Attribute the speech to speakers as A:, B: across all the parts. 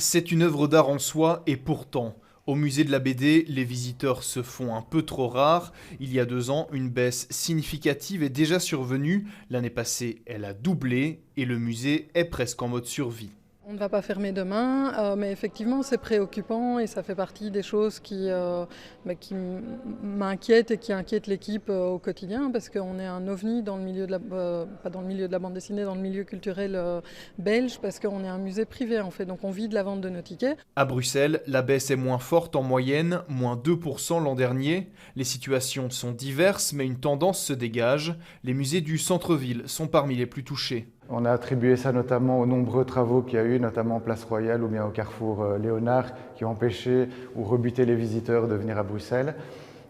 A: C'est une œuvre d'art en soi et pourtant, au musée de la BD, les visiteurs se font un peu trop rares. Il y a 2 ans, une baisse significative est déjà survenue. L'année passée, elle a doublé et le musée est presque en mode survie.
B: On ne va pas fermer demain, mais effectivement c'est préoccupant et ça fait partie des choses qui m'inquiètent et qui inquiètent l'équipe au quotidien parce qu'on est un ovni dans le milieu de pas dans le milieu de la bande dessinée, dans le milieu culturel belge parce qu'on est un musée privé en fait, donc on vit de la vente de nos tickets.
A: À Bruxelles, la baisse est moins forte en moyenne, moins 2% l'an dernier. Les situations sont diverses, mais une tendance se dégage. Les musées du centre-ville sont parmi les plus touchés.
C: On a attribué ça notamment aux nombreux travaux qu'il y a eu, notamment Place Royale ou bien au carrefour Léonard, qui ont empêché ou rebuté les visiteurs de venir à Bruxelles.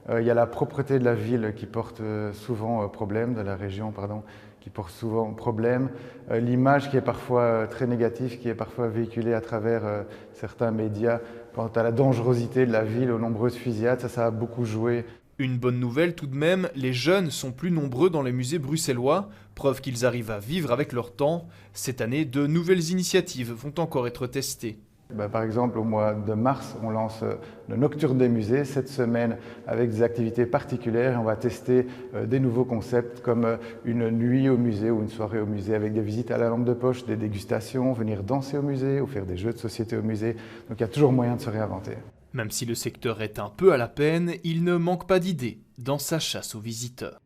C: Il y a la propreté de la ville qui porte souvent problème, de la région, pardon, qui porte souvent problème. L'image qui est parfois très négative, qui est parfois véhiculée à travers certains médias quant à la dangerosité de la ville, aux nombreuses fusillades, ça a beaucoup joué.
A: Une bonne nouvelle tout de même, les jeunes sont plus nombreux dans les musées bruxellois, preuve qu'ils arrivent à vivre avec leur temps. Cette année, de nouvelles initiatives vont encore être testées.
C: Par exemple, au mois de mars, on lance le Nocturne des musées, cette semaine avec des activités particulières. Et on va tester des nouveaux concepts comme une nuit au musée ou une soirée au musée avec des visites à la lampe de poche, des dégustations, venir danser au musée ou faire des jeux de société au musée. Donc il y a toujours moyen de se réinventer.
A: Même si le secteur est un peu à la peine, il ne manque pas d'idées dans sa chasse aux visiteurs.